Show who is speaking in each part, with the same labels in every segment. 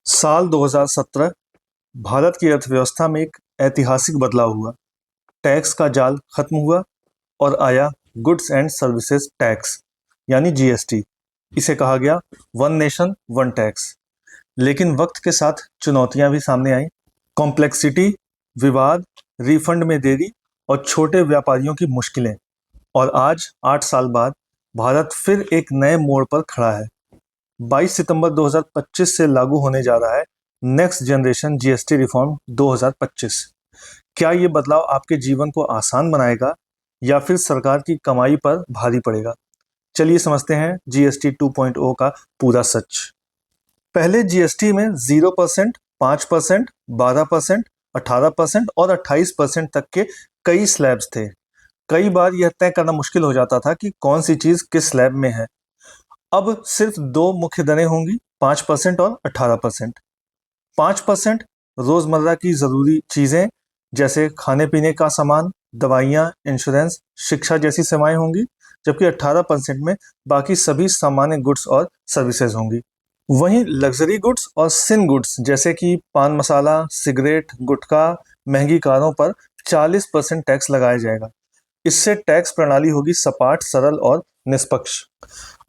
Speaker 1: साल 2017 भारत की अर्थव्यवस्था में एक ऐतिहासिक बदलाव हुआ। टैक्स का जाल खत्म हुआ और आया गुड्स एंड सर्विसेज टैक्स यानी जीएसटी। इसे कहा गया वन नेशन वन टैक्स। लेकिन वक्त के साथ चुनौतियां भी सामने आई। कॉम्प्लेक्सिटी, विवाद, रिफंड में देरी और छोटे व्यापारियों की मुश्किलें। और आज 8 साल बाद भारत फिर एक नए मोड़ पर खड़ा है। 22 सितंबर 2025 से लागू होने जा रहा है नेक्स्ट जनरेशन जीएसटी रिफॉर्म 2025। क्या ये बदलाव आपके जीवन को आसान बनाएगा या फिर सरकार की कमाई पर भारी पड़ेगा? चलिए समझते हैं जीएसटी 2.0 का पूरा सच। पहले जीएसटी में 0%, 5%, 12%, 18% और 28% तक के कई स्लैब्स थे। कई बार यह तय करना मुश्किल हो जाता था कि कौन सी चीज किस स्लैब में है। अब सिर्फ दो मुख्य दरें होंगी, 5% और 18%। 5% रोजमर्रा की जरूरी चीजें जैसे खाने पीने का सामान, दवाइयाँ, इंश्योरेंस, शिक्षा जैसी सेवाएं होंगी, जबकि 18% में बाकी सभी सामान्य गुड्स और सर्विसेज होंगी। वहीं लग्जरी गुड्स और सिन गुड्स जैसे कि पान मसाला, सिगरेट, गुटखा, महंगी कारों पर 40% टैक्स लगाया जाएगा। इससे टैक्स प्रणाली होगी सपाट, सरल और निष्पक्ष।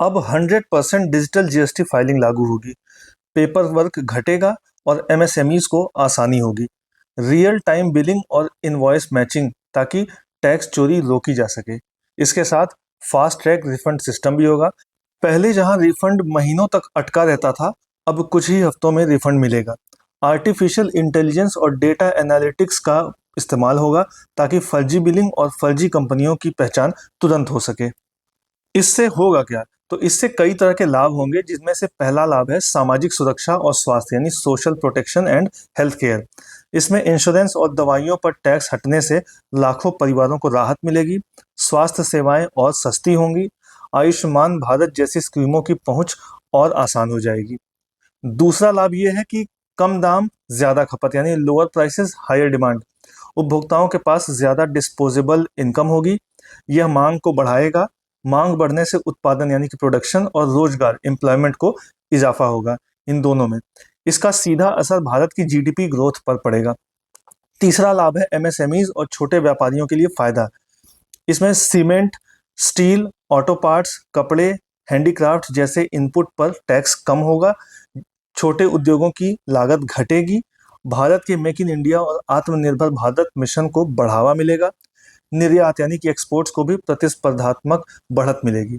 Speaker 1: अब 100% डिजिटल जीएसटी फाइलिंग लागू होगी। पेपर वर्क घटेगा और एमएसएमईज को आसानी होगी। रियल टाइम बिलिंग और इनवॉइस मैचिंग ताकि टैक्स चोरी रोकी जा सके। इसके साथ फास्ट ट्रैक रिफंड सिस्टम भी होगा। पहले जहां रिफंड महीनों तक अटका रहता था, अब कुछ ही हफ्तों में रिफंड मिलेगा। आर्टिफिशियल इंटेलिजेंस और डेटा एनालिटिक्स का इस्तेमाल होगा ताकि फर्जी बिलिंग और फर्जी कंपनियों की पहचान तुरंत हो सके। इससे होगा क्या? तो इससे कई तरह के लाभ होंगे, जिसमें से पहला लाभ है सामाजिक सुरक्षा और स्वास्थ्य यानी social protection and health care. इसमें इंश्योरेंस और दवाइयों पर टैक्स हटने से लाखों परिवारों को राहत मिलेगी। स्वास्थ्य सेवाएं और सस्ती होंगी। आयुष्मान भारत जैसी स्कीमों की पहुंच और आसान हो जाएगी। दूसरा लाभ ये है कि कम दाम ज्यादा खपत यानी लोअर प्राइसेस हायर डिमांड। उपभोक्ताओं के पास ज्यादा डिस्पोजेबल इनकम होगी। यह मांग को बढ़ाएगा। मांग बढ़ने से उत्पादन यानी कि प्रोडक्शन और रोजगार एम्प्लॉयमेंट को इजाफा होगा, इन दोनों में। इसका सीधा असर भारत की जीडीपी ग्रोथ पर पड़ेगा। तीसरा लाभ है एमएसएमईज और छोटे व्यापारियों के लिए फायदा। इसमें सीमेंट, स्टील, ऑटो पार्ट्स, कपड़े, हैंडीक्राफ्ट जैसे इनपुट पर टैक्स कम होगा। छोटे उद्योगों की लागत घटेगी। भारत के मेक इन इंडिया और आत्मनिर्भर भारत मिशन को बढ़ावा मिलेगा। निर्यात यानी कि एक्सपोर्ट्स को भी प्रतिस्पर्धात्मक बढ़त मिलेगी।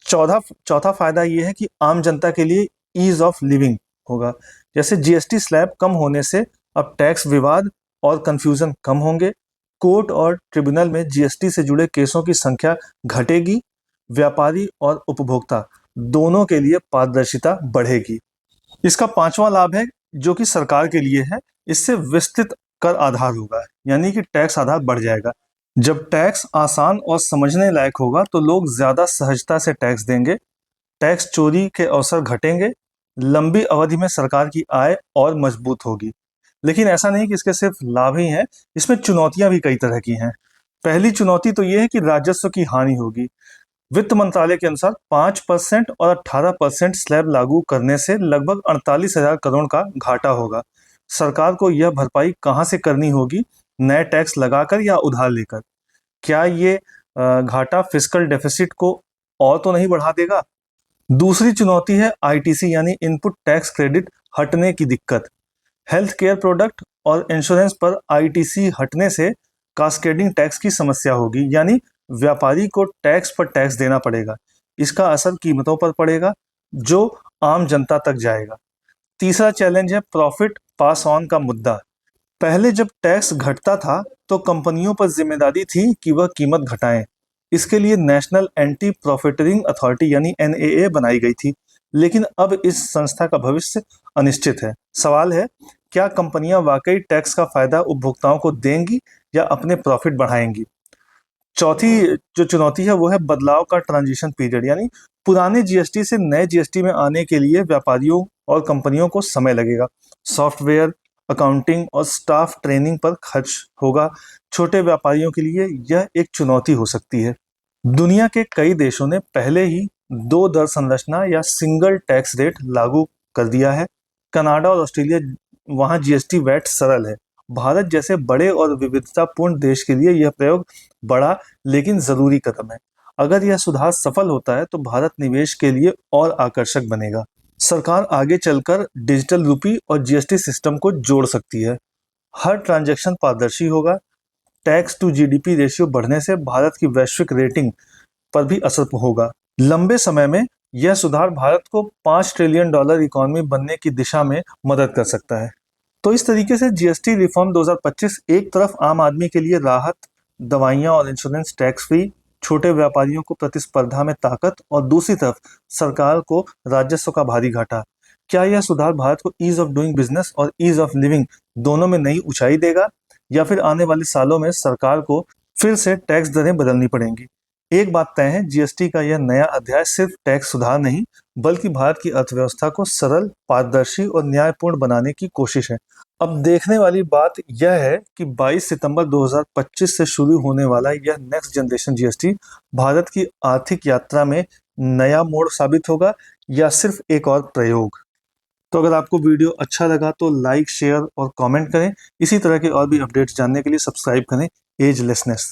Speaker 1: चौथा फायदा ये है कि आम जनता के लिए ईज ऑफ लिविंग होगा। जैसे जीएसटी स्लैब कम होने से अब टैक्स विवाद और कंफ्यूजन कम होंगे। कोर्ट और ट्रिब्यूनल में जीएसटी से जुड़े केसों की संख्या घटेगी। व्यापारी और उपभोक्ता दोनों के लिए पारदर्शिता बढ़ेगी। इसका पांचवा लाभ है जो कि सरकार के लिए है। इससे विस्तृत कर आधार होगा यानी कि टैक्स आधार बढ़ जाएगा। जब टैक्स आसान और समझने लायक होगा तो लोग ज्यादा सहजता से टैक्स देंगे। टैक्स चोरी के अवसर घटेंगे। लंबी अवधि में सरकार की आय और मजबूत होगी। लेकिन ऐसा नहीं कि इसके सिर्फ लाभ ही हैं, इसमें चुनौतियां भी कई तरह की हैं। पहली चुनौती तो ये है कि राजस्व की हानि होगी। वित्त मंत्रालय के अनुसार 5% और 18% स्लैब लागू करने से लगभग 48,000 करोड़ का घाटा होगा। सरकार को यह भरपाई कहां से करनी होगी? नए टैक्स लगाकर या उधार लेकर? क्या ये घाटा फिस्कल डेफिसिट को और तो नहीं बढ़ा देगा? दूसरी चुनौती है आईटीसी यानी इनपुट टैक्स क्रेडिट हटने की दिक्कत। हेल्थ केयर प्रोडक्ट और इंश्योरेंस पर आईटीसी हटने से कास्केडिंग टैक्स की समस्या होगी, यानी व्यापारी को टैक्स पर टैक्स देना पड़ेगा। इसका असर कीमतों पर पड़ेगा जो आम जनता तक जाएगा। तीसरा चैलेंज है प्रॉफिट पास ऑन का मुद्दा। पहले जब टैक्स घटता था तो कंपनियों पर जिम्मेदारी थी कि वह कीमत घटाएं। इसके लिए नेशनल एंटी प्रॉफिटरिंग अथॉरिटी यानी एनएए बनाई गई थी। लेकिन अब इस संस्था का भविष्य अनिश्चित है। सवाल है, क्या कंपनियां वाकई टैक्स का फायदा उपभोक्ताओं को देंगी या अपने प्रॉफिट बढ़ाएंगी? चौथी जो चुनौती है वो है बदलाव का ट्रांजिशन पीरियड, यानी पुराने जीएसटी से नए जीएसटी में आने के लिए व्यापारियों और कंपनियों को समय लगेगा। सॉफ्टवेयर, अकाउंटिंग और स्टाफ ट्रेनिंग पर खर्च होगा। छोटे व्यापारियों के लिए यह एक चुनौती हो सकती है। दुनिया के कई देशों ने पहले ही दो दर संरचना या सिंगल टैक्स रेट लागू कर दिया है। कनाडा और ऑस्ट्रेलिया, वहाँ जीएसटी वैट सरल है। भारत जैसे बड़े और विविधतापूर्ण देश के लिए यह प्रयोग बड़ा लेकिन जरूरी कदम है। अगर यह सुधार सफल होता है तो भारत निवेश के लिए और आकर्षक बनेगा। सरकार आगे चलकर डिजिटल रूपी और जीएसटी सिस्टम को जोड़ सकती है। हर ट्रांजैक्शन पारदर्शी होगा। टैक्स टू जीडीपी रेशियो बढ़ने से भारत की वैश्विक रेटिंग पर भी असर होगा। लंबे समय में यह सुधार भारत को $5 ट्रिलियन इकोनॉमी बनने की दिशा में मदद कर सकता है। तो इस तरीके से जीएसटी रिफॉर्म 2025 एक तरफ आम आदमी के लिए राहत, दवाइयां और इंश्योरेंस टैक्स फ्री, छोटे व्यापारियों को प्रतिस्पर्धा में ताकत, और दूसरी तरफ सरकार को राजस्व का भारी घाटा। क्या यह सुधार भारत को ईज ऑफ डूइंग बिजनेस और ईज ऑफ लिविंग दोनों में नई ऊंचाई देगा, या फिर आने वाले सालों में सरकार को फिर से टैक्स दरें बदलनी पड़ेंगी? एक बात तय है, जीएसटी का यह नया अध्याय सिर्फ टैक्स सुधार नहीं, बल्कि भारत की अर्थव्यवस्था को सरल, पारदर्शी और न्यायपूर्ण बनाने की कोशिश है। अब देखने वाली बात यह है कि 22 सितंबर 2025 से शुरू होने वाला यह नेक्स्ट जनरेशन जीएसटी भारत की आर्थिक यात्रा में नया मोड़ साबित होगा, या सिर्फ एक और प्रयोग। तो अगर आपको वीडियो अच्छा लगा तो लाइक, शेयर और कमेंट करें। इसी तरह के और भी अपडेट्स जानने के लिए सब्सक्राइब करें एजलेसनेस।